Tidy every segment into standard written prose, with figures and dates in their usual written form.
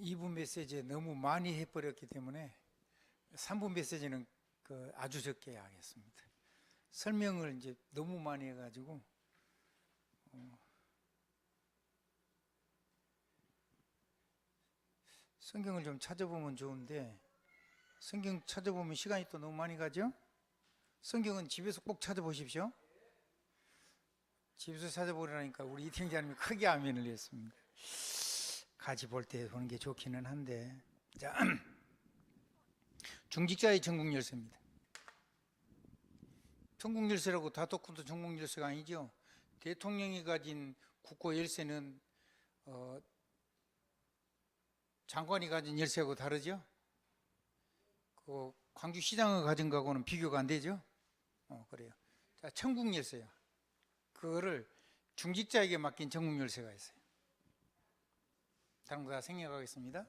2부 메시지에 너무 많이 해버렸기 때문에 3부 메시지는 아주 적게 하겠습니다. 설명을 이제 너무 많이 해가지고 성경을 좀 찾아보면 좋은데 성경 찾아보면 시간이 또 너무 많이 가죠? 성경은 집에서 꼭 찾아보십시오. 집에서 찾아보라니까 우리 이팀장님이 크게 아멘을 했습니다. 같이 볼 때 보는 게 좋기는 한데, 자, 중직자의 전국 열쇠입니다. 전국 열쇠라고 다독군도 전국 열쇠가 아니죠. 대통령이 가진 국고 열쇠는 장관이 가진 열쇠하고 다르죠. 그 광주시장을 가진 거하고는 비교가 안 되죠. 그래요. 자, 천국 열쇠요. 그거를 중직자에게 맡긴 전국 열쇠가 있어요. 다른 거 다 생략하겠습니다.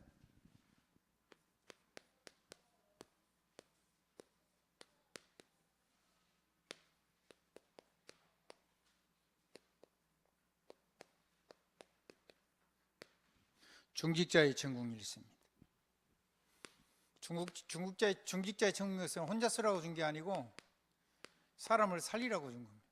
중직자의 전국 열쇠입니다. 중직자의 전국 열쇠는 혼자 쓰라고 준 게 아니고 사람을 살리라고 준 겁니다.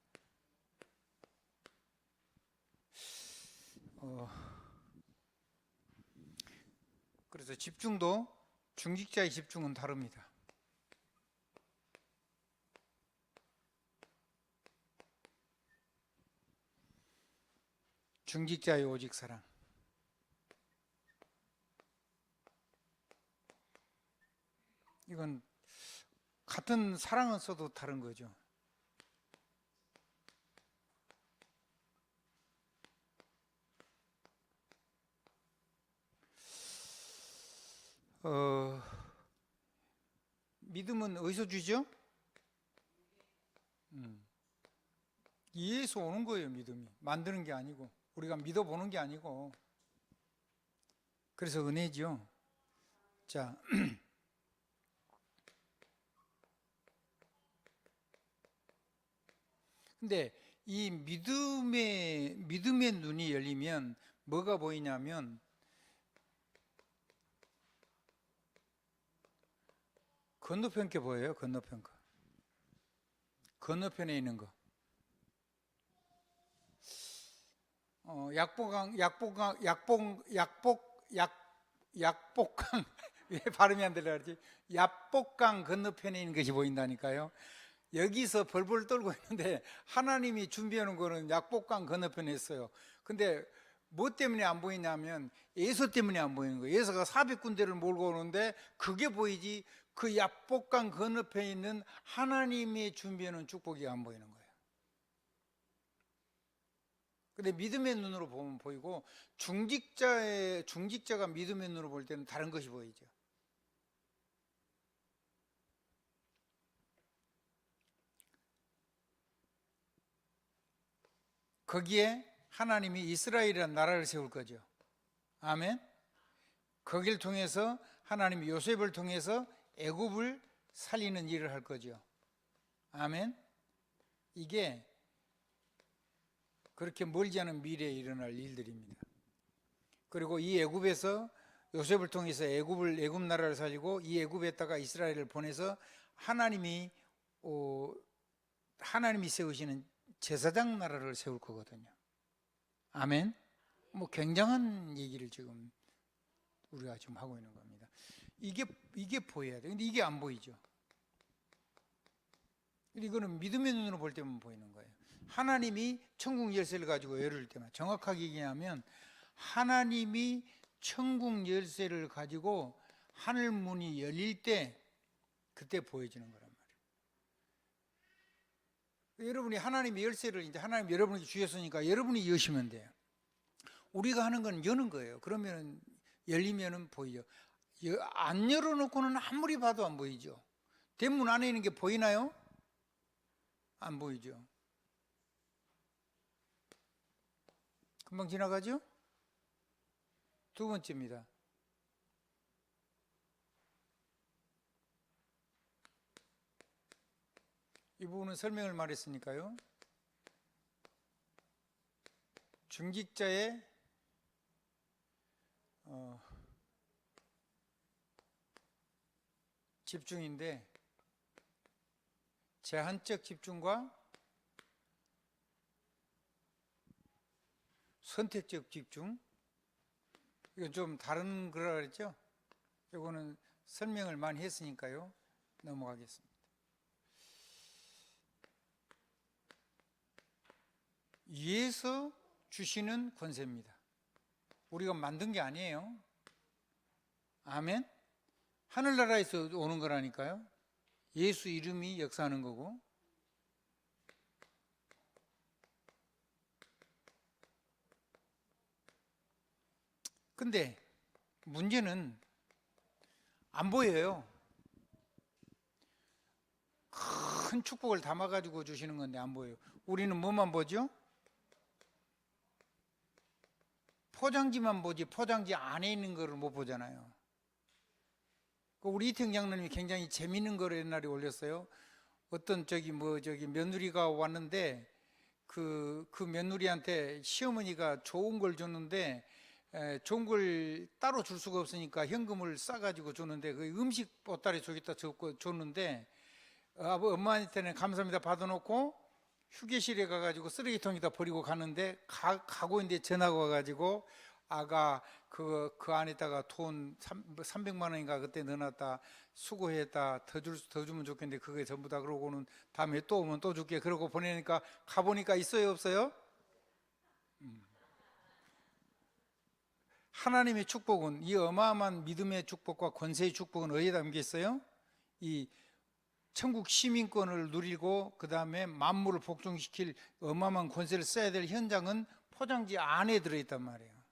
그래서 집중도 중직자의 집중은 다릅니다. 중직자의 오직 사랑. 이건 같은 사랑은 써도 다른 거죠. 믿음은 어디서 주죠? 이에서 오는 거예요. 믿음이 만드는 게 아니고 우리가 믿어보는 게 아니고. 그래서 은혜죠. 자, 근데 이 믿음의 눈이 열리면 뭐가 보이냐면 건너편 게 보여요. 건너편 거. 건너편에 있는 거. 약복강 왜 발음이 안 되려 그러지? 약복강 건너편에 있는 것이 보인다니까요. 여기서 벌벌 떨고 있는데 하나님이 준비해 놓은 거는 약복강 건너편에 있어요. 근데 뭐 때문에 안 보이냐면 예수 때문에 안 보이는 거예요. 예수가 400군데를 몰고 오는데 그게 보이지 그 약복강 건너편에 있는 하나님이 준비해 놓은 축복이 안 보이는 거예요. 근데 믿음의 눈으로 보면 보이고 중직자가 믿음의 눈으로 볼 때는 다른 것이 보이죠. 거기에 하나님이 이스라엘이라는 나라를 세울 거죠. 아멘. 거기를 통해서 하나님이 요셉을 통해서 애굽을 살리는 일을 할 거죠. 아멘. 이게 그렇게 멀지 않은 미래에 일어날 일들입니다. 그리고 이 애굽에서 요셉을 통해서 애굽 나라를 살리고 이 애굽에다가 이스라엘을 보내서 하나님이 세우시는 제사장 나라를 세울 거거든요. 아멘. 뭐 굉장한 얘기를 지금 우리가 지금 하고 있는 겁니다. 이게 보여야 돼. 근데 이게 안 보이죠. 이거는 믿음의 눈으로 볼 때만 보이는 거예요. 하나님이 천국 열쇠를 가지고 열을 때만, 정확하게 얘기하면 하나님이 천국 열쇠를 가지고 하늘 문이 열릴 때 그때 보여지는 거란 말이에요. 여러분이 하나님의 열쇠를 이제 하나님 여러분에게 주셨으니까 여러분이 여시면 돼요. 우리가 하는 건 여는 거예요. 그러면 열리면은 보이죠. 안 열어놓고는 아무리 봐도 안 보이죠. 대문 안에 있는 게 보이나요? 안 보이죠. 금방 지나가죠? 두 번째입니다. 이 부분은 설명을 말했으니까요. 중직자의 집중인데 제한적 집중과 선택적 집중, 이건 좀 다른 거라 그랬죠? 이거는 설명을 많이 했으니까요. 넘어가겠습니다. 위에서 주시는 권세입니다. 우리가 만든 게 아니에요. 아멘? 하늘나라에서 오는 거라니까요. 예수 이름이 역사하는 거고. 근데 문제는 안 보여요. 큰 축복을 담아가지고 주시는 건데 안 보여요. 우리는 뭐만 보죠? 포장지만 보지 포장지 안에 있는 거를 못 보잖아요. 우리 이태영 장로님이 굉장히 재밌는 거를 옛날에 올렸어요. 어떤 며느리가 왔는데 그 며느리한테 시어머니가 좋은 걸 줬는데 좋은 걸 따로 줄 수가 없으니까 현금을 싸가지고 줬는데 그 음식 보따리 저기다 줬는데 엄마한테는 감사합니다 받아놓고 휴게실에 가가지고 쓰레기통에다 버리고 가는데 가고 있는데 전화가 와가지고 아가 그 안에다가 돈 300만 원인가 그때 넣어놨다 수고했다 더 주면 좋겠는데 그게 전부 다 그러고는 다음에 또 오면 또 줄게 그러고 보내니까 가보니까 있어요 없어요? 하나님의 축복은 이 어마어마한 믿음의 축복과 권세의 축복은 어디에 담겨 있어요? 이 천국 시민권을 누리고 그 다음에 만물을 복종시킬 어마어마한 권세를 써야 될 현장은 포장지 안에 들어있단 말이에요.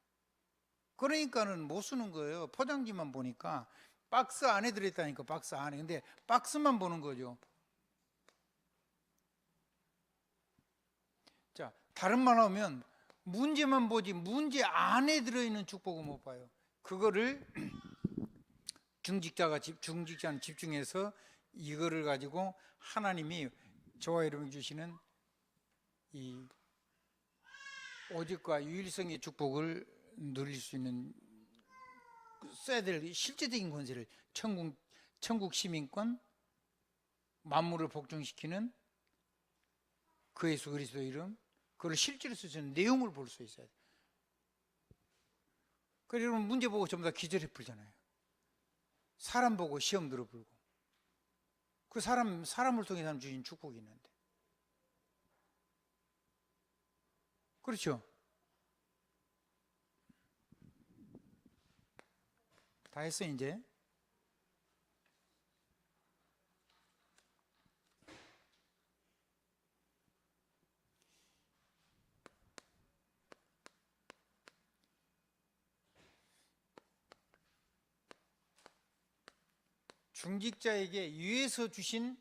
그러니까는 못 쓰는 거예요. 포장지만 보니까 박스 안에 들어있다니까 박스 안에. 근데 박스만 보는 거죠. 자, 다른 말로 하면 문제만 보지 문제 안에 들어있는 축복은 못 봐요. 그거를 중직자는 집중해서 이거를 가지고 하나님이 저와 여러분이 주시는 이 오직과 유일성의 축복을 누릴 수 있는 써야 될 실제적인 권세를 천국 시민권, 만물을 복종시키는 그 예수 그리스도 이름, 그걸 실제로 쓰는 내용을 볼 수 있어야 돼요. 그래서 여러분 문제 보고 전부 다 기절해 풀잖아요. 사람 보고 시험 들어 풀고. 그 사람을 통해 사람 주신 축복이 있는데. 그렇죠? 다 했어 이제. 중직자에게 위에서 주신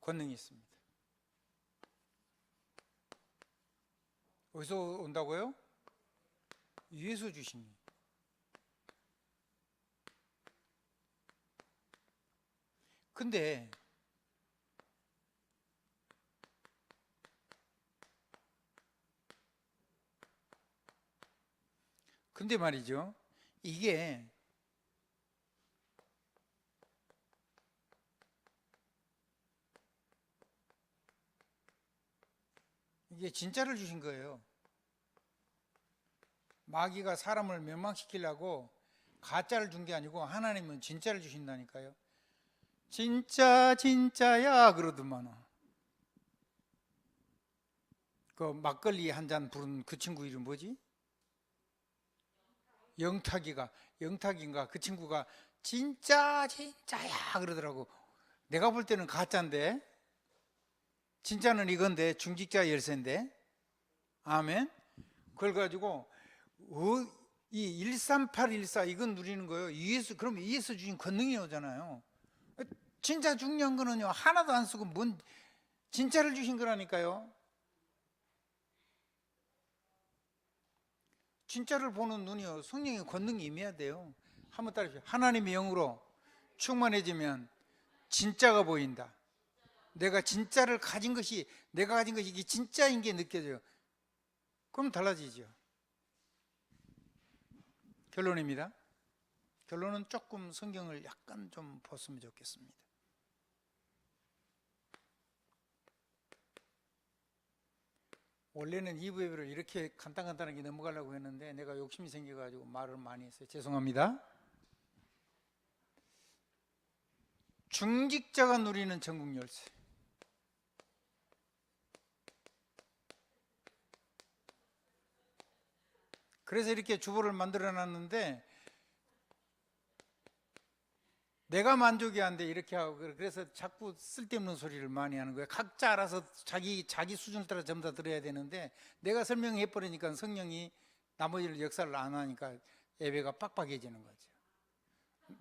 권능이 있습니다. 어디서 온다고요? 위에서 주신. 근데 말이죠. 이게 진짜를 주신 거예요. 마귀가 사람을 멸망시키려고 가짜를 준 게 아니고 하나님은 진짜를 주신다니까요. 진짜야 그러더만. 그 막걸리 한 잔 부른 그 친구 이름 뭐지? 영탁인가 그 친구가 진짜야 그러더라고. 내가 볼 때는 가짜인데 진짜는 이건데 중직자 열쇠인데. 아멘. 그걸 가지고 이 13814 이건 누리는 거예요. 그럼 위에서 주신 권능이 오잖아요. 진짜 중요한 거는요 하나도 안 쓰고 진짜를 주신 거라니까요. 진짜를 보는 눈이요 성령의 권능이 임해야 돼요. 한번 따라해주세요. 하나님의 영으로 충만해지면 진짜가 보인다. 내가 진짜를 가진 것이 이게 진짜인 게 느껴져요. 그럼 달라지죠. 결론입니다. 결론은 조금 성경을 약간 좀 보았으면 좋겠습니다. 원래는 2부 예배를 이렇게 간단하게 넘어가려고 했는데 내가 욕심이 생겨가지고 말을 많이 했어요. 죄송합니다. 중직자가 누리는 천국 열쇠. 그래서 이렇게 주보를 만들어 놨는데 내가 만족이 안 돼 이렇게 하고, 그래서 자꾸 쓸데없는 소리를 많이 하는 거예요. 각자 알아서 자기 수준을 따라 전부 다 들어야 되는데 내가 설명해 버리니까 성령이 나머지를 역사를 안 하니까 예배가 빡빡해지는 거죠.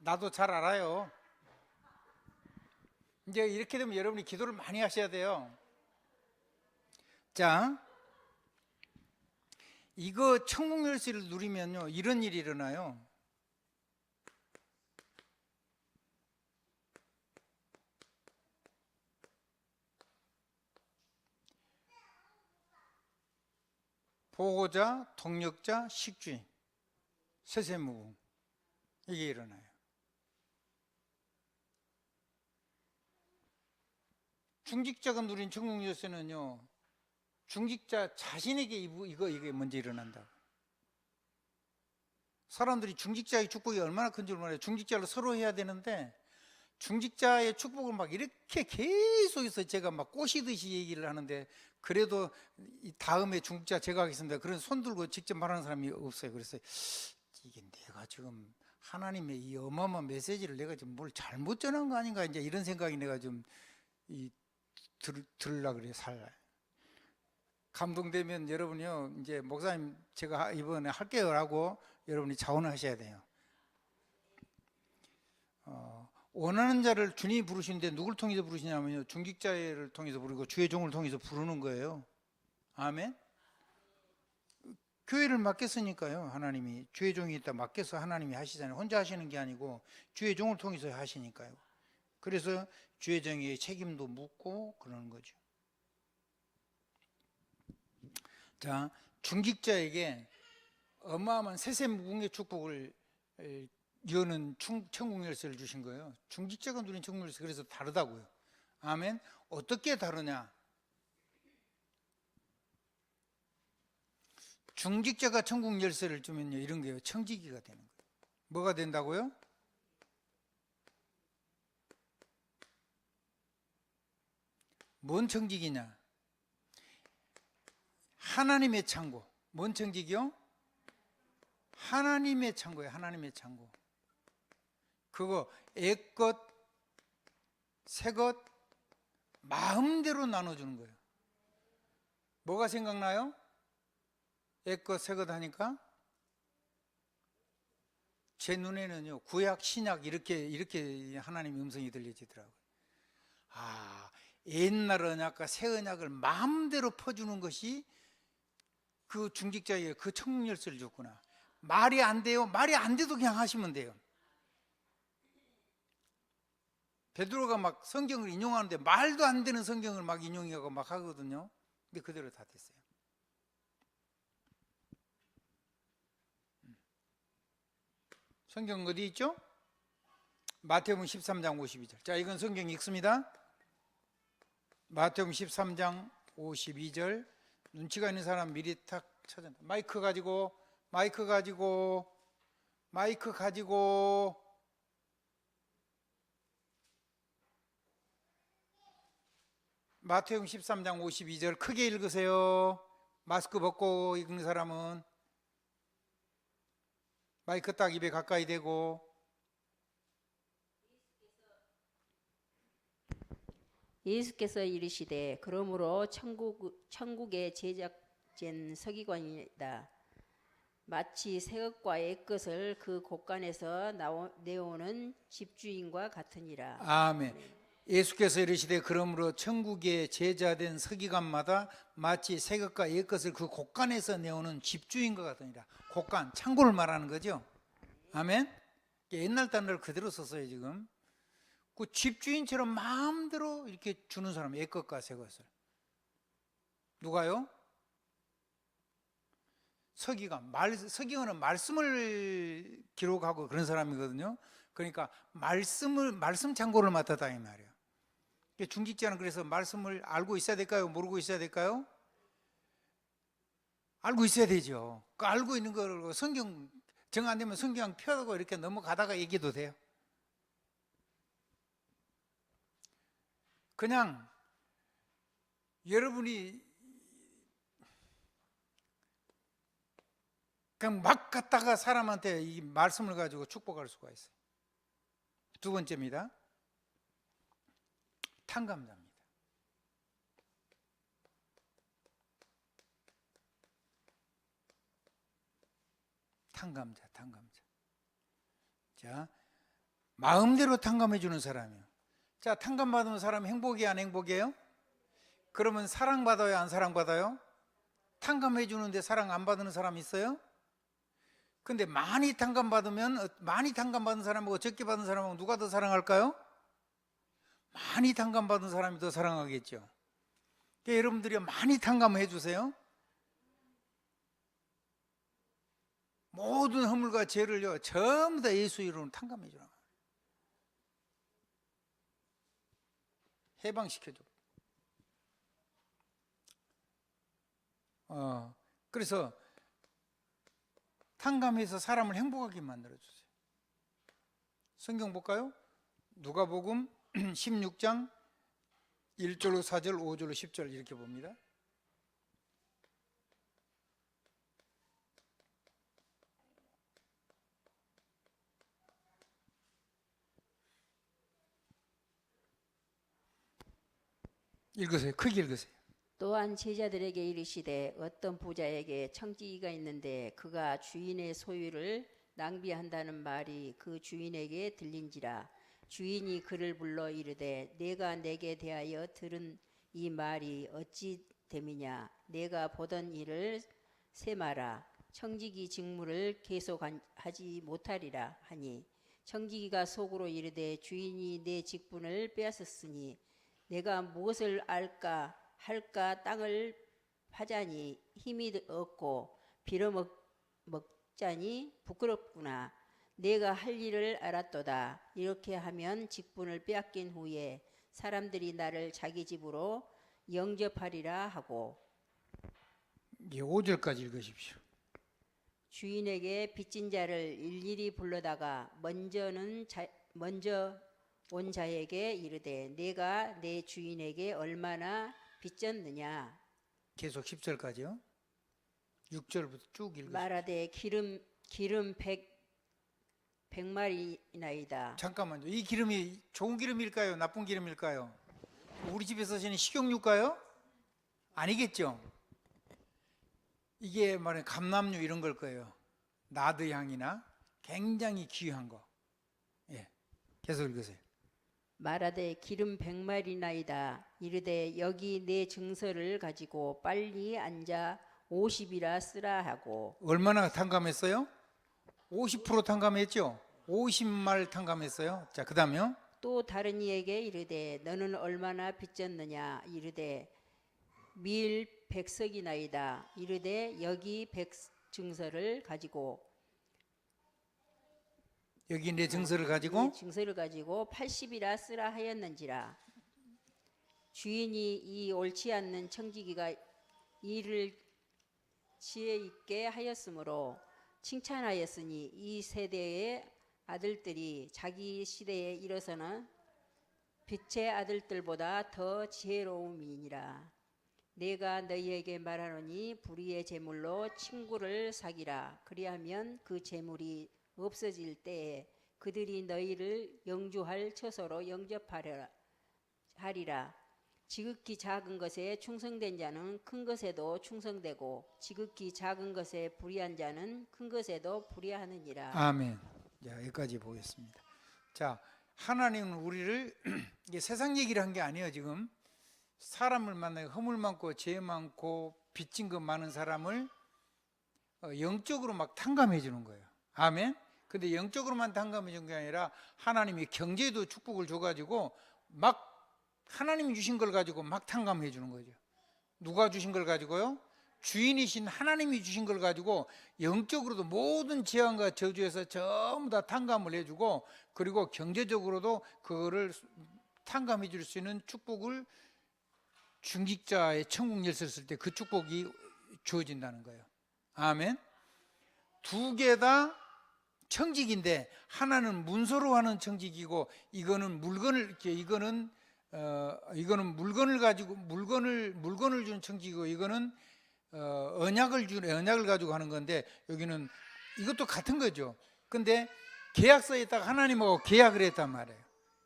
나도 잘 알아요. 이제 이렇게 되면 여러분이 기도를 많이 하셔야 돼요. 자, 이거 천국 열쇠를 누리면요 이런 일이 일어나요. 보호자, 동력자, 식주인, 세세무궁, 이게 일어나요. 중직자가 누린 천국 열쇠는요 중직자 자신에게 이게 먼저 일어난다. 사람들이 중직자의 축복이 얼마나 큰 줄 몰라요. 중직자를 서로 해야 되는데 중직자의 축복을 막 이렇게 계속해서 제가 막 꼬시듯이 얘기를 하는데 그래도 다음에 중직자 제가 하겠습니다. 그런 손 들고 직접 말하는 사람이 없어요. 그래서 이게 내가 지금 하나님의 이 어마어마한 메시지를 내가 지금 뭘 잘못 전한 거 아닌가 이제 이런 생각이 내가 좀 들으려고 그래요. 감동되면 여러분이요 이제 목사님 제가 이번에 할게요라고 여러분이 자원하셔야 돼요. 원하는 자를 주님이 부르시는데 누굴 통해서 부르시냐면요 중직자를 통해서 부르고 주의 종을 통해서 부르는 거예요. 아멘. 교회를 맡겼으니까요. 하나님이 주의 종이 있다 맡겨서 하나님이 하시잖아요. 혼자 하시는 게 아니고 주의 종을 통해서 하시니까요. 그래서 주의 종의 책임도 묻고 그러는 거죠. 자, 중직자에게 어마어마한 세세무궁의 축복을 여는 천국 열쇠를 주신 거예요. 중직자가 누린 천국 열쇠, 그래서 다르다고요. 아멘. 어떻게 다르냐? 중직자가 천국 열쇠를 주면요 이런 거예요. 청지기가 되는 거예요. 뭐가 된다고요? 뭔 청지기냐? 하나님의 창고. 뭔 청지기요? 하나님의 창고예요. 하나님의 창고. 그거 애것, 새것 마음대로 나눠주는 거예요. 뭐가 생각나요? 애것, 새것 하니까 제 눈에는요 구약, 신약 이렇게 하나님의 음성이 들려지더라고요. 아, 옛날 언약과 새 언약을 마음대로 퍼주는 것이 그 중직자의 그 천국 열쇠를 줬구나. 말이 안 돼요? 말이 안 돼도 그냥 하시면 돼요. 베드로가 막 성경을 인용하는데 말도 안 되는 성경을 막 인용하고 막 하거든요. 근데 그대로 다 됐어요. 성경 어디 있죠? 마태복음 13장 52절. 자, 이건 성경 읽습니다. 마태복음 13장 52절. 눈치가 있는 사람 미리 탁 찾아낸다. 마이크 가지고 마태복음 13장 52절 크게 읽으세요. 마스크 벗고 읽는 사람은 마이크 딱 입에 가까이 대고. 예수께서 이르시되 그러므로 천국의 제작된 서기관이다. 마치 새것과 옛것을 그 곳간에서 내오는 집주인과 같으니라. 아멘. 예수께서 이르시되 그러므로 천국에 제자된 서기관마다 마치 새것과 옛것을 그 곳간에서 내오는 집주인과 같으니라. 곳간, 창고를 말하는 거죠. 아멘. 옛날 단어를 그대로 썼어요. 지금 그 집주인처럼 마음대로 이렇게 주는 사람, 옛것과 새것을. 누가요? 서기관, 서기관은 말씀을 기록하고 그런 사람이거든요. 그러니까 말씀 창고를 맡았다 이 말이에요. 중직자는 그래서 말씀을 알고 있어야 될까요? 모르고 있어야 될까요? 알고 있어야 되죠. 그 알고 있는 걸 성경 정 안 되면 성경 펴고 이렇게 넘어가다가 얘기도 돼요. 그냥 여러분이 그냥 막 갔다가 사람한테 이 말씀을 가지고 축복할 수가 있어요. 두 번째입니다. 탕감자입니다. 탕감자. 자, 마음대로 탕감해 주는 사람이요. 자, 탕감받은 사람이 행복이에요, 안 행복이에요? 그러면 사랑받아요, 안 사랑받아요? 탕감해 주는데 사랑 안 받는 사람 있어요? 근데 많이 탕감받은 사람하고 적게 받은 사람하고 누가 더 사랑할까요? 많이 탕감받은 사람이 더 사랑하겠죠. 그러니까 여러분들이 많이 탕감해 주세요. 모든 허물과 죄를요 전부 다 예수 이름으로 탕감해 주라. 해방시켜줘. 그래서 탕감해서 사람을 행복하게 만들어 주세요. 성경 볼까요? 누가복음 16장 1절로 4절, 5절로 10절 이렇게 봅니다. 읽으세요. 크게 읽으세요. 또한 제자들에게 이르시되 어떤 부자에게 청지기가 있는데 그가 주인의 소유를 낭비한다는 말이 그 주인에게 들린지라. 주인이 그를 불러 이르되 내가 내게 대하여 들은 이 말이 어찌 됨이냐. 내가 보던 일을 세마라. 청지기 직무를 계속하지 못하리라 하니, 청지기가 속으로 이르되 주인이 내 직분을 빼앗았으니 내가 무엇을 할까 땅을 파자니 힘이 없고 빌어먹자니 부끄럽구나. 내가 할 일을 알았도다. 이렇게 하면 직분을 빼앗긴 후에 사람들이 나를 자기 집으로 영접하리라 하고. 5절까지 읽으십시오. 주인에게 빚진 자를 일일이 불러다가 먼저 온 자에게 이르되 내가 내 주인에게 얼마나 빚졌느냐. 계속 10절까지요. 6절부터 쭉 읽으십시오. 말하되 기름 100마리나이다. 잠깐만요. 이 기름이 좋은 기름일까요? 나쁜 기름일까요? 우리 집에 쓰시는 식용유일까요? 아니겠죠. 이게 말하는 감람유 이런 걸 거예요. 나드 향이나 굉장히 귀한 거. 예, 계속 읽으세요. 말하되 기름 100마리나이다. 이르되 여기 내 증서를 가지고 빨리 앉아 50이라 쓰라 하고. 얼마나 탕감했어요? 50% 탕감했죠. 50말 탕감했어요. 자, 그 다음에요. 또 다른 이에게 이르되 너는 얼마나 빚졌느냐. 이르되 밀 100석이나이다. 이르되 여기 100증서를 가지고. 여기 내 증서를 가지고. 증서를 가지고 80이라 쓰라 하였는지라. 주인이 이 옳지 않는 청지기가 일을 지혜 있게 하였으므로 칭찬하였으니 이 세대의 아들들이 자기 시대에 일어서는 빛의 아들들보다 더 지혜로움이니라. 내가 너희에게 말하노니 불의의 제물로 친구를 사기라. 그리하면 그 제물이 없어질 때에 그들이 너희를 영주할 처소로 영접하리라. 지극히 작은 것에 충성된 자는 큰 것에도 충성되고 지극히 작은 것에 불의한 자는 큰 것에도 불의하느니라. 아멘. 자, 여기까지 보겠습니다. 자, 하나님은 우리를 이게 세상 얘기를 한 게 아니에요. 지금 사람을 만나고 허물 많고 죄 많고 빚진 것 많은 사람을 영적으로 막 탕감해 주는 거예요. 아멘. 근데 영적으로만 탕감해 주는 게 아니라 하나님이 경제에도 축복을 줘가지고 막 하나님이 주신 걸 가지고 막 탕감해 주는 거죠. 누가 주신 걸 가지고요? 주인이신 하나님이 주신 걸 가지고 영적으로도 모든 재앙과 저주에서 전부 다 탕감을 해주고, 그리고 경제적으로도 그거를 탕감해 줄 수 있는 축복을 중직자의 천국 열쇠를 쓸 때 그 축복이 주어진다는 거예요. 아멘. 두 개 다 청직인데 하나는 문서로 하는 청직이고, 이거는 물건을 가지고 물건을 준 청직이고, 이거는 언약을 가지고 하는 건데, 여기는 이것도 같은 거죠. 근데 계약서에다가 하나님하고 계약을 했단 말이에요.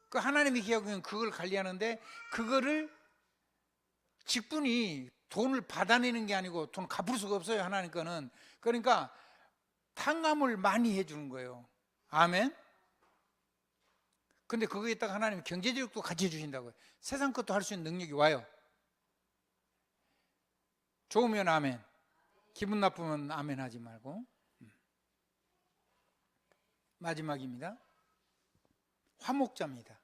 그 하나님이 계약하면 그걸 관리하는데, 그거를 직분이 돈을 받아내는 게 아니고 돈 갚을 수가 없어요, 하나님 거는. 그러니까 탕감을 많이 해주는 거예요. 아멘. 근데 거기에다가 하나님이 경제력도 같이 주신다고요. 세상 것도 할 수 있는 능력이 와요. 좋으면 아멘, 기분 나쁘면 아멘 하지 말고. 마지막입니다. 화목자입니다.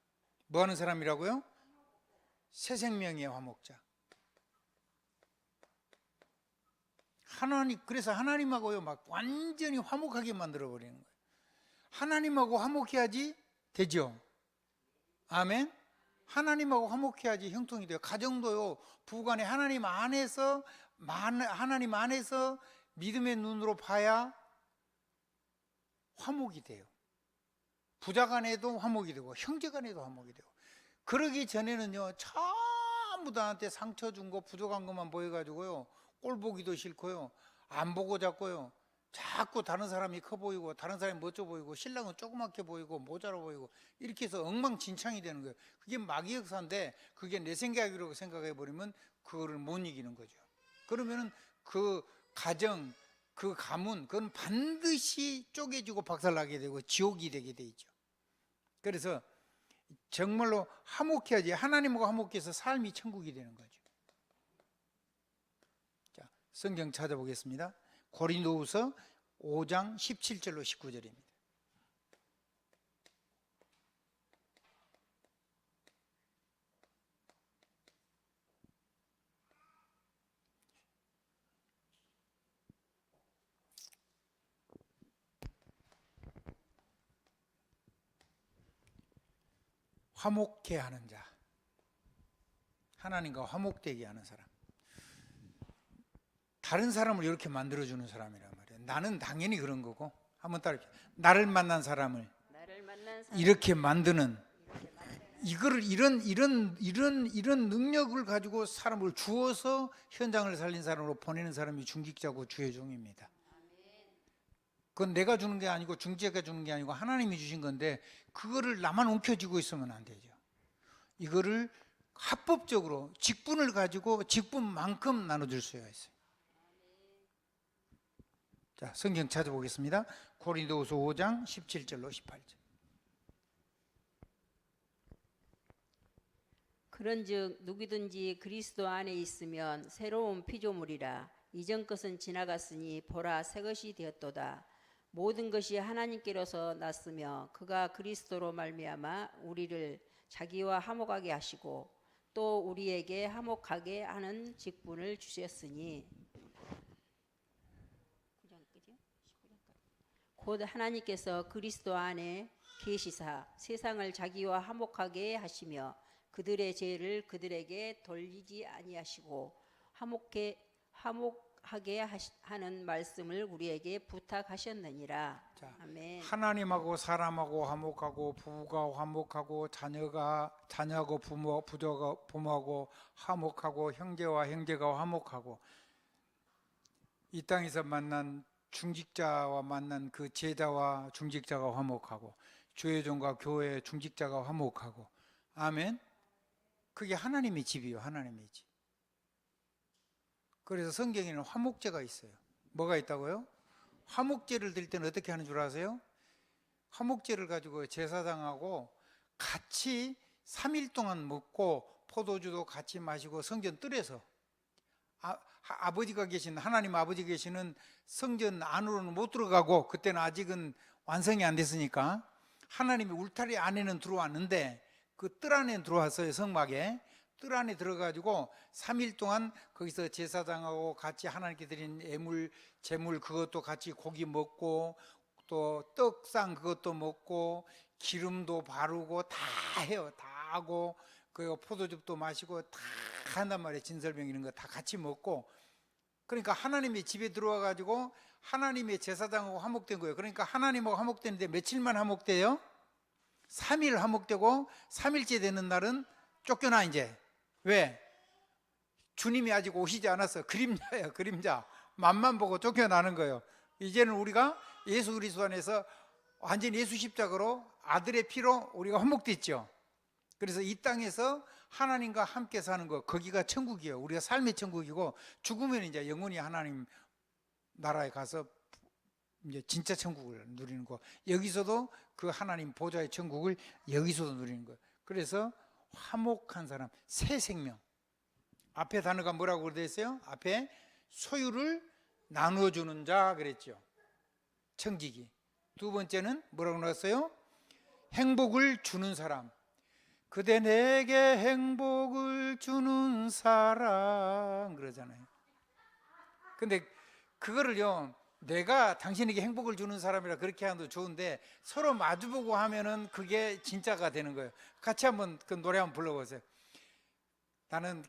뭐 하는 사람이라고요? 새 생명이에요, 화목자. 그래서 하나님하고요, 막 완전히 화목하게 만들어 버리는 거예요. 하나님하고 화목해야지 되죠. 아멘. 하나님하고 화목해야지 형통이 돼요. 가정도요, 부부간에 하나님 안에서 믿음의 눈으로 봐야 화목이 돼요. 부자간에도 화목이 되고 형제간에도 화목이 되고. 그러기 전에는요, 전부 나한테 상처 준 거, 부족한 것만 보여가지고요, 꼴 보기도 싫고요, 안 보고 자고요, 자꾸 다른 사람이 커 보이고 다른 사람이 멋져 보이고 신랑은 조그맣게 보이고 모자라 보이고, 이렇게 해서 엉망진창이 되는 거예요. 그게 마귀 역사인데, 그게 내 생각이라고 생각해 버리면 그거를 못 이기는 거죠. 그러면은 그 가정, 그 가문, 그건 반드시 쪼개지고 박살나게 되고 지옥이 되게 돼 있죠. 그래서 정말로 화목해야지, 하나님하고 화목해서 삶이 천국이 되는 거죠. 자, 성경 찾아보겠습니다. 고린도후서 5장 17절로 19절입니다. 화목해 하는 자, 하나님과 화목되게 하는 사람, 다른 사람을 이렇게 만들어주는 사람이란 말이에요. 나는 당연히 그런 거고, 한번 따라해. 나를 만난 사람을 이렇게 만드는, 이런 능력을 가지고 사람을 주어서 현장을 살린 사람으로 보내는 사람이 중직자고 주의 종입니다. 그건 내가 주는 게 아니고 중직자가 주는 게 아니고 하나님이 주신 건데, 그거를 나만 움켜쥐고 있으면 안 되죠. 이거를 합법적으로 직분을 가지고 직분만큼 나눠줄 수가 있어요. 자, 성경 찾아보겠습니다. 고린도후서 5장 17절로 18절. 그런즉 누구든지 그리스도 안에 있으면 새로운 피조물이라. 이전 것은 지나갔으니 보라 새 것이 되었도다. 모든 것이 하나님께로서 났으며 그가 그리스도로 말미암아 우리를 자기와 화목하게 하시고 또 우리에게 화목하게 하는 직분을 주셨으니, 곧 하나님께서 그리스도 안에 계시사 세상을 자기와 화목하게 하시며 그들의 죄를 그들에게 돌리지 아니하시고 화목하게 하는 말씀을 우리에게 부탁하셨느니라. 자, 아멘. 하나님하고 사람하고 화목하고, 부부가 화목하고, 자녀하고 부모가 부모하고 화목하고, 형제와 형제가 화목하고, 이 땅에서 만난 중직자와 만난 그 제자와 중직자가 화목하고, 교회종과 교회 중직자가 화목하고. 아멘. 그게 하나님의 집이요, 하나님의 집. 그래서 성경에는 화목제가 있어요. 뭐가 있다고요? 화목제를 드릴 때는 어떻게 하는 줄 아세요? 화목제를 가지고 제사장하고 같이 3일 동안 먹고 포도주도 같이 마시고 성전 뜰에서, 아버지가 계신, 하나님 아버지 계시는 성전 안으로는 못 들어가고, 그때는 아직은 완성이 안 됐으니까 하나님이 울타리 안에는 들어왔는데 그 뜰 안에 들어왔어요. 성막에 뜰 안에 들어가지고 3일 동안 거기서 제사장하고 같이 하나님께 드린 예물, 제물 그것도 같이 고기 먹고 또 떡상 그것도 먹고 기름도 바르고 다 해요. 다 하고 그 포도즙도 마시고 다 한단 말이에요. 진설병 이런 거 다 같이 먹고, 그러니까 하나님의 집에 들어와 가지고 하나님의 제사장하고 화목된 거예요. 그러니까 하나님하고 화목되는데 며칠만 화목돼요? 3일 화목되고 3일째 되는 날은 쫓겨나. 이제 왜? 주님이 아직 오시지 않았어. 그림자예요. 그림자. 맛만 보고 쫓겨나는 거예요. 이제는 우리가 예수 그리스도 안에서 완전히 예수 십자가로 아들의 피로 우리가 화목됐죠. 그래서 이 땅에서 하나님과 함께 사는 거, 거기가 천국이에요. 우리가 삶의 천국이고, 죽으면 이제 영원히 하나님 나라에 가서 이제 진짜 천국을 누리는 거, 여기서도 그 하나님 보좌의 천국을 여기서도 누리는 거예요. 그래서 화목한 사람, 새 생명. 앞에 단어가 뭐라고 되어 있어요? 앞에 소유를 나누어주는 자 그랬죠. 청지기. 두 번째는 뭐라고 나왔어요? 행복을 주는 사람. 그대 내게 행복을 주는 사람 그러잖아요. 근데 그거를요, 내가 당신에게 행복을 주는 사람이라 그렇게 하도 좋은데 서로 마주보고 하면은 그게 진짜가 되는 거예요. 같이 한번 그 노래 한번 불러보세요. 나는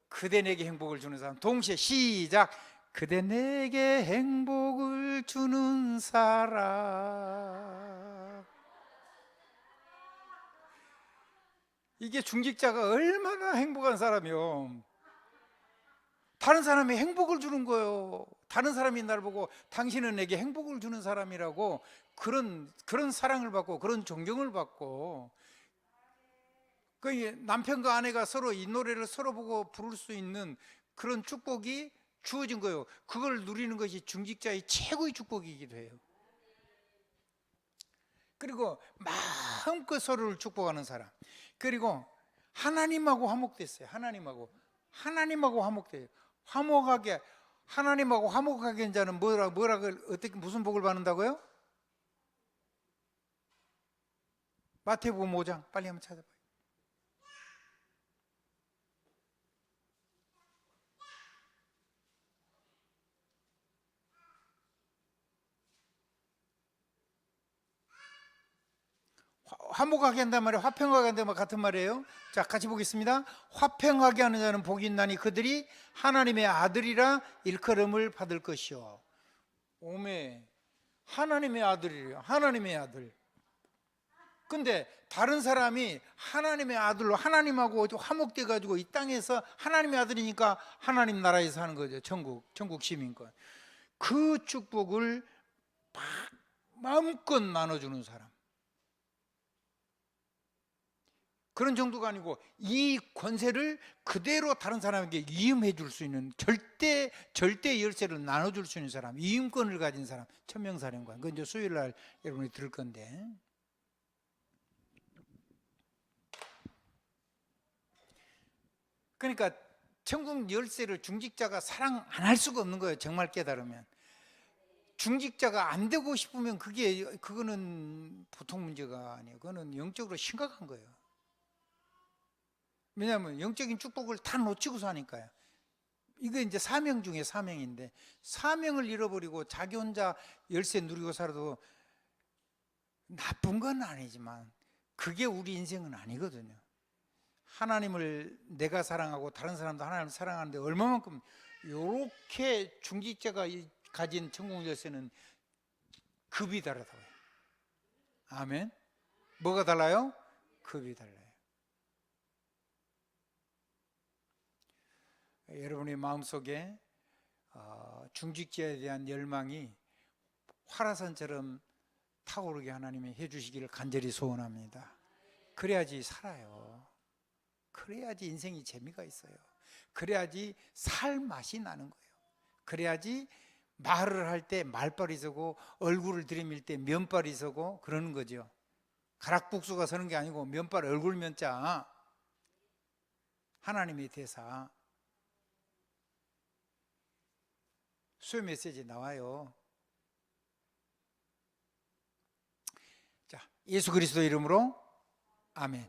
그대 내게 행복을 주는 사람. 동시에 시작. 그대 내게 행복을 주는 사람. 이게 중직자가 얼마나 행복한 사람이요. 다른 사람이 행복을 주는 거예요. 다른 사람이 나를 보고 당신은 내게 행복을 주는 사람이라고 그런 사랑을 받고 그런 존경을 받고, 그 남편과 아내가 서로 이 노래를 서로 보고 부를 수 있는 그런 축복이 주어진 거예요. 그걸 누리는 것이 중직자의 최고의 축복이기도 해요. 그리고 마음껏 서로를 축복하는 사람. 그리고 하나님하고 화목됐어요. 하나님하고 화목돼요. 화목하게, 하나님하고 화목하게 한 자는 어떻게 무슨 복을 받는다고요? 마태복음 5장 빨리 한번 찾아봐요. 화목하게 한단 말이에요? 화평하게 한단 말 같은 말이에요? 자, 같이 보겠습니다. 화평하게 하는 자는 복이 있나니 그들이 하나님의 아들이라 일컬음을 받을 것이요. 오메, 하나님의 아들이래요. 하나님의 아들. 근데 다른 사람이 하나님의 아들로 하나님하고 화목돼 가지고 이 땅에서 하나님의 아들이니까 하나님 나라에 사는 거죠. 천국 시민권. 그 축복을 마음껏 나눠주는 사람. 그런 정도가 아니고 이 권세를 그대로 다른 사람에게 이음해 줄 수 있는 절대 열쇠를 나눠줄 수 있는 사람, 이음권을 가진 사람, 천명사령관. 그건 이제 수요일 날 여러분이 들을 건데, 그러니까 천국 열쇠를 중직자가 사랑 안 할 수가 없는 거예요. 정말 깨달으면. 중직자가 안 되고 싶으면 그거는 보통 문제가 아니에요. 그거는 영적으로 심각한 거예요. 왜냐하면 영적인 축복을 다 놓치고 사니까요. 이거 이제 사명 중에 사명인데, 사명을 잃어버리고 자기 혼자 열쇠 누리고 살아도 나쁜 건 아니지만 그게 우리 인생은 아니거든요. 하나님을 내가 사랑하고 다른 사람도 하나님을 사랑하는데 얼마만큼 이렇게 중직자가 가진 천국 열쇠는 급이 다르다고요. 아멘. 뭐가 달라요? 급이 달라요. 여러분의 마음속에 중직자에 대한 열망이 화라산처럼 타오르게 하나님이 해주시기를 간절히 소원합니다. 그래야지 살아요. 그래야지 인생이 재미가 있어요. 그래야지 살 맛이 나는 거예요. 그래야지 말을 할 때 말발이 서고 얼굴을 들이밀 때 면발이 서고 그러는 거죠. 가락북수가 서는 게 아니고 면발 얼굴 면자. 하나님의 대사. 수요 메시지 나와요. 자, 예수 그리스도 이름으로 아멘.